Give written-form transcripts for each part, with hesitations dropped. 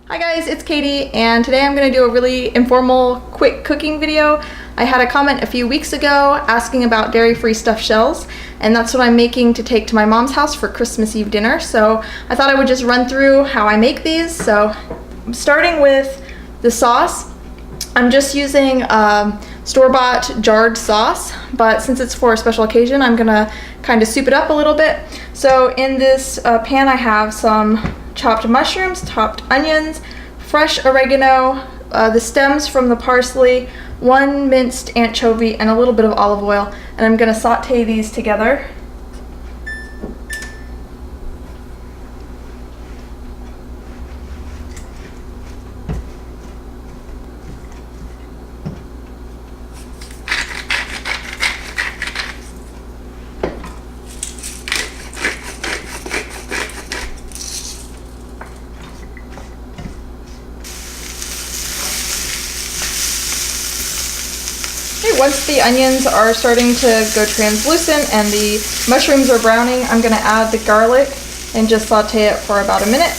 Hi guys, it's Katie, and today I'm going to do a really informal, quick cooking video. I had a comment a few weeks ago asking about dairy-free stuffed shells, and that's what I'm making to take to my mom's house for Christmas Eve dinner. So I thought I would just run through how I make these. So I'm starting with the sauce. I'm just using store-bought jarred sauce, but since it's for a special occasion, I'm gonna kind of soup it up a little bit. So in this pan I have some chopped mushrooms, chopped onions, fresh oregano, the stems from the parsley, one minced anchovy, and a little bit of olive oil. And I'm gonna saute these together. Once the onions are starting to go translucent and the mushrooms are browning, I'm going to add the garlic and just saute it for about a minute.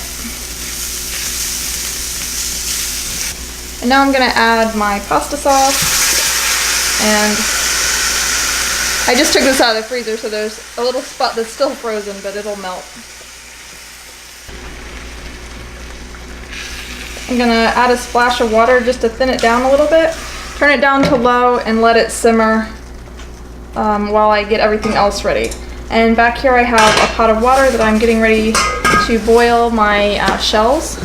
And now I'm going to add my pasta sauce, and I just took this out of the freezer, so there's a little spot that's still frozen, but it'll melt. I'm going to add a splash of water just to thin it down a little bit. Turn it down to low and let it simmer while I get everything else ready. And back here I have a pot of water that I'm getting ready to boil my shells.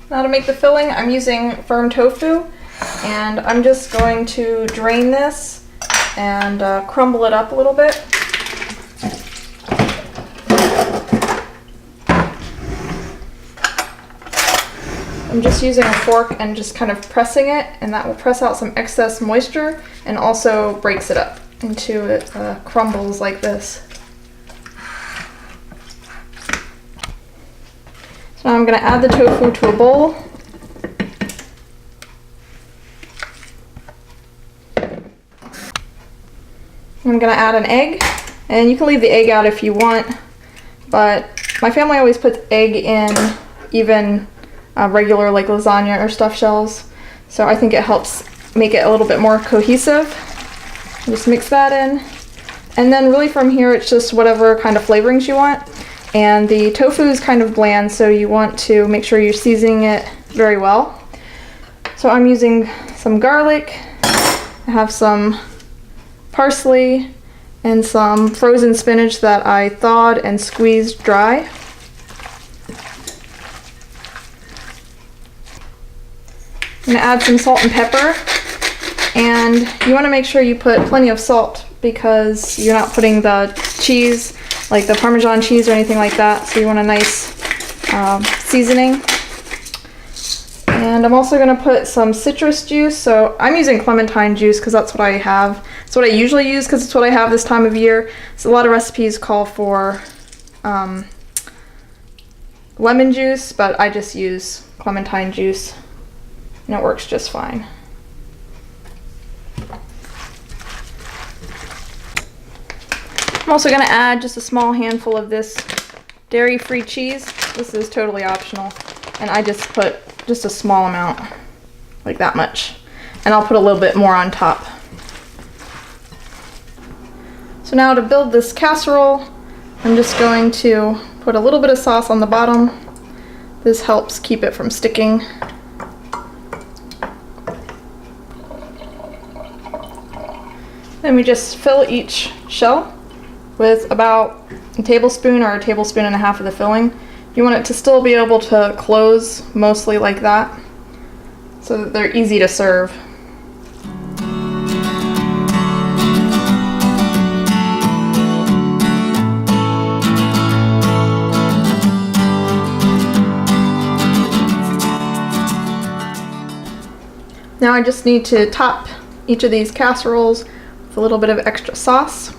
Now to make the filling, I'm using firm tofu, and I'm just going to drain this and crumble it up a little bit. I'm just using a fork and just kind of pressing it, and that will press out some excess moisture and also breaks it up into it crumbles like this. So now I'm going to add the tofu to a bowl. I'm going to add an egg, and you can leave the egg out if you want, but my family always puts egg in even regular like lasagna or stuffed shells, so I think it helps make it a little bit more cohesive. Just mix that in, and then really from here it's just whatever kind of flavorings you want. And the tofu is kind of bland, so you want to make sure you're seasoning it very well. So I'm using some garlic, I have some parsley, and some frozen spinach that I thawed and squeezed dry. I'm going to add some salt and pepper, and you want to make sure you put plenty of salt because you're not putting the cheese, like the Parmesan cheese or anything like that, so you want a nice seasoning. And I'm also going to put some citrus juice, so I'm using clementine juice because that's what I have. It's what I usually use because it's what I have this time of year. So a lot of recipes call for lemon juice, but I just use clementine juice, and it works just fine. I'm also going to add just a small handful of this dairy-free cheese. This is totally optional, and I just put just a small amount, like that much, and I'll put a little bit more on top. So now to build this casserole, I'm just going to put a little bit of sauce on the bottom. This helps keep it from sticking. Then we just fill each shell with about a tablespoon or a tablespoon and a half of the filling. You want it to still be able to close mostly like that, so that they're easy to serve. Now I just need to top each of these casseroles with a little bit of extra sauce.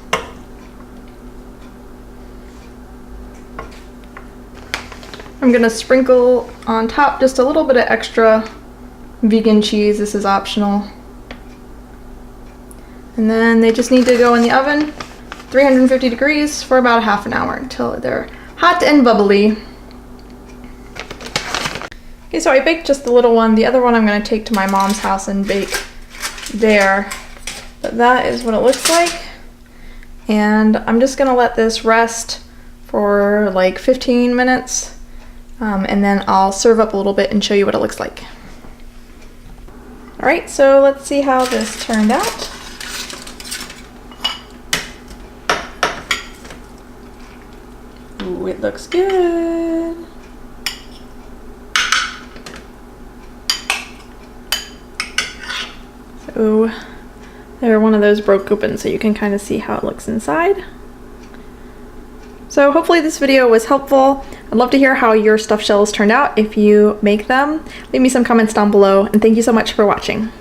I'm gonna sprinkle on top just a little bit of extra vegan cheese. This is optional. And then they just need to go in the oven, 350 degrees for about a half an hour until they're hot and bubbly. Okay, so I baked just the little one. The other one I'm going to take to my mom's house and bake there. But that is what it looks like. And I'm just going to let this rest for like 15 minutes. And then I'll serve up a little bit and show you what it looks like. Alright, so let's see how this turned out. Ooh, it looks good. So there, one of those broke open so you can kind of see how it looks inside. So hopefully this video was helpful. I'd love to hear how your stuffed shells turned out if you make them. Leave me some comments down below, and thank you so much for watching.